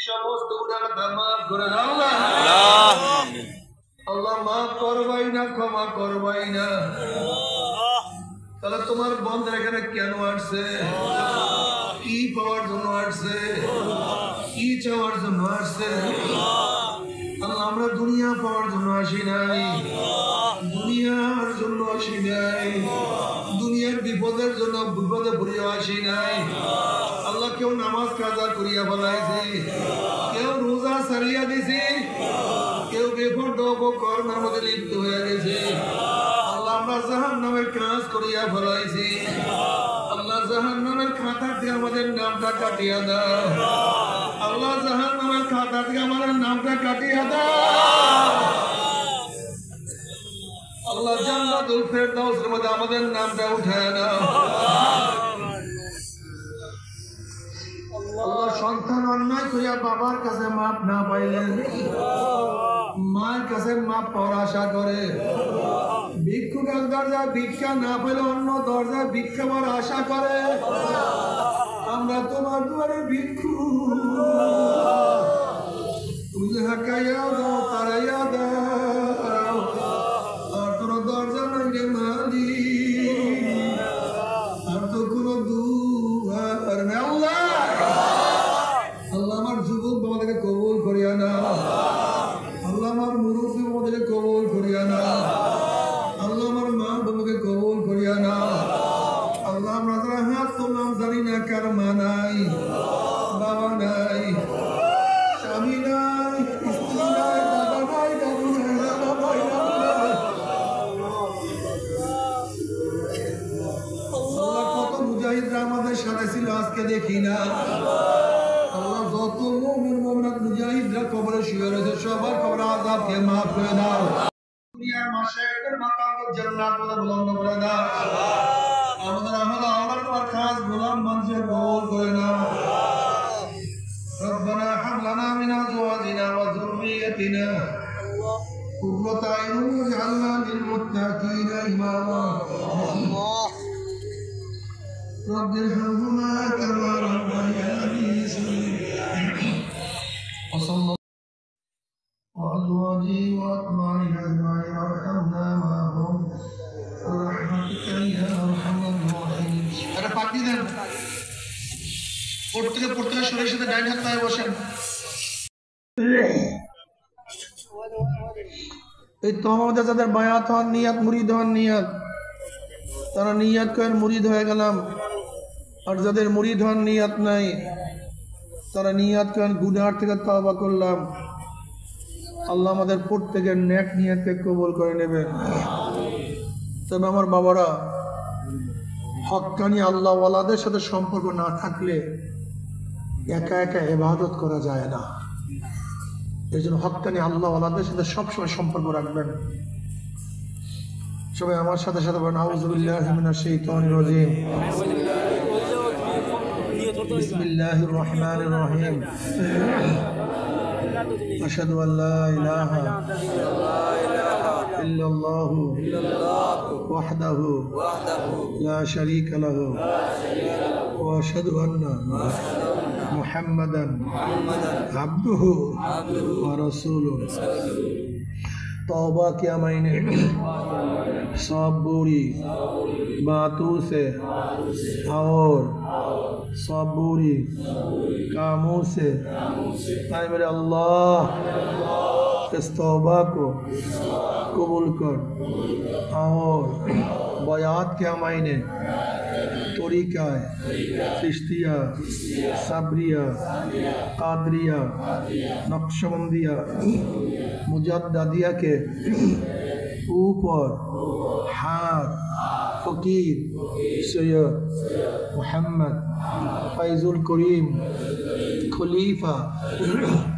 সমস্ত গুনাহ মাফ করে দাও আল্লাহ। আল্লাহ মাফ করবাই না, ক্ষমা করবাই না। তাহলে তোমার বন্ধের এখানে কেন আসছে? কি পাওয়ার জন্য আসছে? কি চাওয়ার জন্য আসছে? আল্লাহ আমরা দুনিয়া পাওয়ার জন্য আসি নাই, দুনিয়ার জন্য আসি নাই, দুনিয়ার বিপদের জন্য বিপদে পড়িয়া আসি নাই। আল্লাহ কেউ নামাজ কাজা করিয়া ফেলাইছে, কেউ রোজা সারিয়া দিছে, কেউ বেপরদা কর্মের মধ্যে লিপ্ত হয়ে গেছে। আল্লাহ আমরা জাহান্নামের কাজ করিয়া ফেলাইছি। আল্লাহ জাহান্নামের খাতা থেকে আমাদের নামটা কাটিয়া দাও। আল্লাহ জাহান্নামের খাতা থেকে আমাদের নামটা কাটিয়া দাও। আল্লাহ জান্নাতুল ফেরদাউসের মধ্যে আমাদের নামটা উঠায় নাও। আল্লাহ সন্তান অন্যায় করিয়া বাবার কাছে মাপ না পাইলেন, মায়ের কাছে মাপ পাওয়ার আশা করে, ভিক্ষুকের দরজায় ভিক্ষা না পেলে অন্য দরজায় ভিক্ষা পাওয়ার আশা করে। আমরা তোমার দুয়ারে ভিক্ষু, তুমি হাঁকাইয়া দাও, তারাইয়া দাও, আর তোর দরজা নাই রে মালিক, আর তো কোনো দুয়ার নেই। আল্লাহ আল্লাহ আমার যুবক বাবাদেরকে কবুল করিয়া না, আল্লাহ আমার মুরব্বী বাবাদেরকে কবুল করিয়া না, আল্লাহ আমার মা বাবাকে কবুল করিয়া না। আল্লাহ আমরা যারা হাত তোলাম জানি না কার মা নাই, বাবা নাই, স্বামী নাই, স্ত্রী নাই, দাদা নাই, দাদু নাই, দাদা ভাই নাই। আল্লাহ কত মুজাহিদরা আমাদের সাথে ছিল আজকে দেখি না। আল্লাহ যত মুমিন মুমিনাত মুজাহিদরা কবরে শুয়ে রয়েছে সবার কবর আযাবকে মাফ করে দাও। দুনিয়ার মাশায়েখের মাকামত জান্নাত বলে বুলন্দ করে দাও। আমাদের আমল আমল তোমার খাস গোলাম মানুষের কবুল করে নাও। ربنا هب لنا من ازواجنا وذريتنا قرة اعين واجعلنا للمتقين اماما رب ارحمهما كما ربياني صغيرا وصلى وأزواجه وأطماعنا أجمعين وارحمنا معهم برحمتك يا أرحم الراحمين. أنا পাটি দেন, প্রত্যেকে শরীরের সাথে ডাইন হাত পায়ে বসেন। এই তো আমাদের যাদের বায়াত হন নিয়াত, মুরিদ হন নিয়াত, তারা নিয়াত করেন মুরিদ হয়ে গেলাম। আর যাদের মুরিদ হন নিয়াত নাই, তারা নিয়াত করেন গুনাহ থেকে তওবা করলাম। আল্লাহ আমাদের প্রত্যেকের নেক নিয়তকে কবুল করে নেবেন। তবে আমার বাবারা, হক্কানি আল্লাহ ওয়ালাদের সাথে সম্পর্ক না থাকলে একা একা ইবাদত করা যায় না। এই জন্য হক্কানি আল্লাহ ওয়ালাদের সাথে সবসময় সম্পর্ক রাখবেন। সবাই আমার সাথে সাথে বলেন আউযু বিল্লাহি মিনাশ শাইতানির রাজিম, বিসমিল্লাহির রহমানির রহিম, أشهد أن لا إله إلا الله وحده لا شريك له وأشهد أن محمدا عبده ورسوله. तौबा किया मैंने सब बुरी बातों से और सब बुरी कामों से। आए मेरे अल्लाह इस तौबा को कबूल कर और बयात किया मैंने तरीका चिश्तिया, सबरिया, कादरिया, नक्शबंदिया, मुजद्दिदिया के ऊपर हाथ फकीर सैयद मोहम्मद फैजुल करीम खलीफा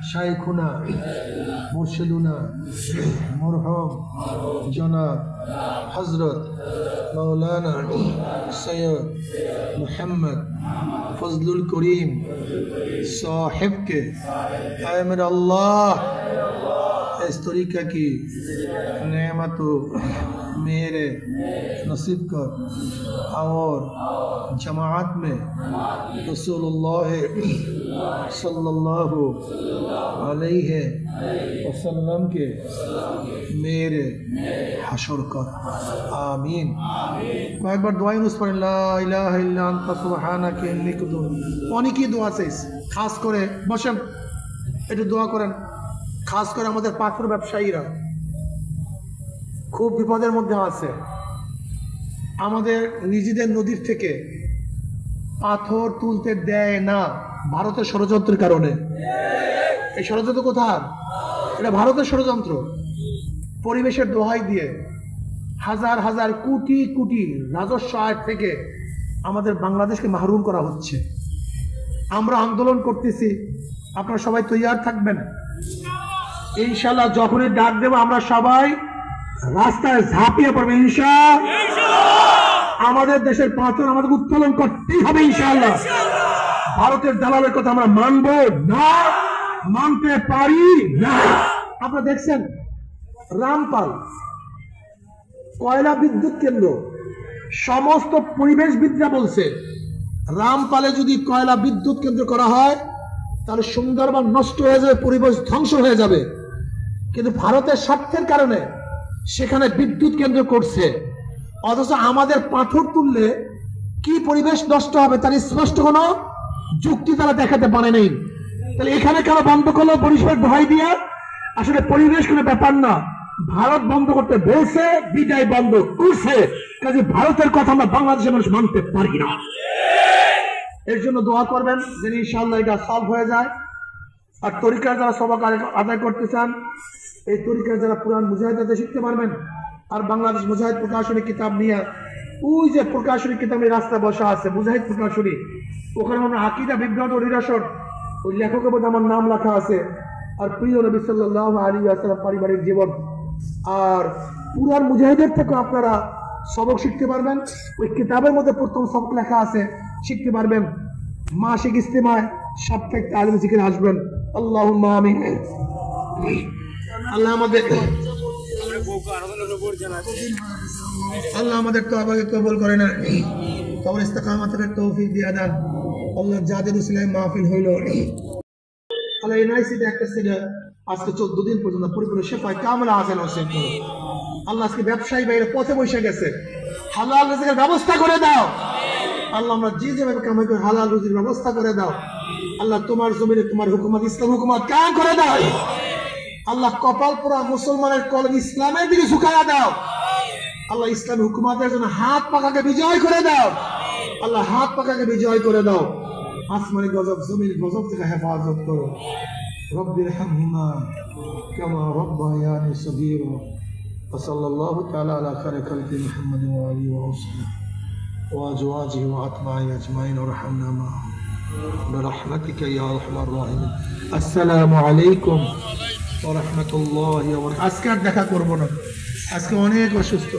शाइखुना मुर्शिदुना मरहूम जनाब हजरत मौलाना सैयद मोहम्मद फजलुल करीम साहिब के आए मेरे अल्लाह इस तरीके की नेमत मेरे नसीब कर और जमात में रसूलुल्लाह सल्लल्लाहु अलैहि वसल्लम के मेरे हशर कर। आमीन। एक बार दुआएं उस पर ला इलाहा इल्ला अंता सुबहानाका इन्नी कुन्तु। অনেকই দোয়া চাইছে, খাস করে বসেন একটু দোয়া করেন। খাস করে আমাদের পাথর ব্যবসায়ীরা খুব বিপদের মধ্যে আছে। আমাদের নিজেদের নদীর থেকে পাথর তুলতে দেয় না ভারতের ষড়যন্ত্রের কারণে। এই ষড়যন্ত্র কোথার? এটা ভারতের ষড়যন্ত্র। পরিবেশের দোহাই দিয়ে হাজার হাজার কোটি কোটি রাজস্ব আয় থেকে আমাদের বাংলাদেশকে মাহরুম করা হচ্ছে। আমরা আন্দোলন করতেছি, আপনারা সবাই তৈয়ার থাকবেন। ইনশাআল্লাহ যখনই ডাক দেব আমরা সবাই রাস্তায় ঝাঁপিয়ে পড়বে ইনশাআল্লাহ। আমাদের দেশের পাথর আমাদের উত্তোলন করতেই হবে ইনশাআল্লাহ। ভারতের দালালের কথা আমরা মানব না, মানতে পারি না। আপনারা দেখছেন রামপাল কয়লা বিদ্যুৎ কেন্দ্র, সমস্ত পরিবেশবিদরা বলছে রামপালে যদি কয়লা বিদ্যুৎ কেন্দ্র করা হয় তাহলে সুন্দরবন নষ্ট হয়ে যাবে, পরিবেশ ধ্বংস হয়ে যাবে। কিন্তু ভারতের স্বার্থের কারণে সেখানে বিদ্যুৎ কেন্দ্র করছে, অথচ আমাদের পাথর তুললে কি পরিবেশ নষ্ট হবে তার স্পষ্ট কোনো যুক্তি তারা দেখাতে পারে নেই। তাহলে এখানে কেন বন্ধ করলো? পরিবেশের দোহাই দিয়ে। আসলে পরিবেশ কোনো ব্যাপার না, ভারত বন্ধ করতে বলছে বিদায় বন্ধ করছে। কাজে ভারতের কথা আমরা বাংলাদেশের মানুষ মানতে পারি না। এর জন্য দোয়া করবেন যেন ইনশাআল্লাহ এটা সলভ হয়ে যায়। আর তরিকার যারা সবাক আদায় করতে চান, এই তরিকার যারা পুরান মুজাহিদ শিখতে পারবেন। আর বাংলাদেশ মুজাহিদ প্রকাশনী কিতাব নিয়ে ওই যে প্রকাশনী কিতাব রাস্তায় বসা আছে মুজাহিদ প্রকাশনী, ওখানে আমরা আকিদা বিভ্রাট ও নিরাসন, ওই লেখকের মধ্যে আমার নাম লেখা আছে। আর প্রিয় নবী সাল্লাল্লাহু আলাইহি ওয়াসাল্লাম পারিবারিক জীবন আর পুরান মুজাহিদের থেকে আপনারা সবক শিখতে পারবেন। ওই কিতাবের মধ্যে প্রথম সবক লেখা আছে, শিখতে পারবেন। মাসিক ইজতিমায় সাপ্তাহিক তালিম জিকির আসবেন। আল্লাহুম্মা আমিন। আল্লাহ আমাদের তওবাকে কবুল করে না, কবর ইস্তেকামতের তৌফিক দিয়ে দেন। আল্লাহ যাদের উসিলায় মাহফিল হইল, আল্লাহ এনআইসিতে একটা ছেলে আজকে 14 দিন পর্যন্ত পরিপূর্ণ শেফায় কামলা হাসান হোসেন করো। আল্লাহ আজকে ব্যবসায়ী বাইরে পথে বসে গেছে, হালাল রিজিকের ব্যবস্থা করে দাও। আল্লাহ আমরা যে যেভাবে কামাই করে হালাল রুজির ব্যবস্থা করে দাও। আল্লাহ তোমার জমিনে তোমার হুকুমত, ইসলাম হুকুমত কায়েম করে দাও। আল্লাহ কপাল পোড়া মুসলমানের কলম ইসলামের দিকে ঝুঁকায়া দাও। আল্লাহ ইসলামী হুকুমতের জন্য হাত পাকাকে বিজয় করে দাও। আল্লাহ হাত পাকাকে বিজয় করে দাও। আসমানি গজব জমির গজব থেকে হেফাজত করো। রব্বির হামহুমা কামা রব্বায়ানি সগীরা। সাল্লাল্লাহু তাআলা আলা খায়রি খালকি মুহাম্মাদ ওয়া আলিহি ওয়া সাহবিহি ওয়া আজওয়াজিহি ওয়া আতবাইহি আজমাইন ওয়ারহামনা মা'হুম বিরহমাতিকা ইয়া আরহামার রাহিমিন। আসসালামু আলাইকুম ওয়া রাহমাতুল্লাহি ওয়া বারাকাতুহু। আজকে আর দেখা করব না, আজকে অনেক অসুস্থ।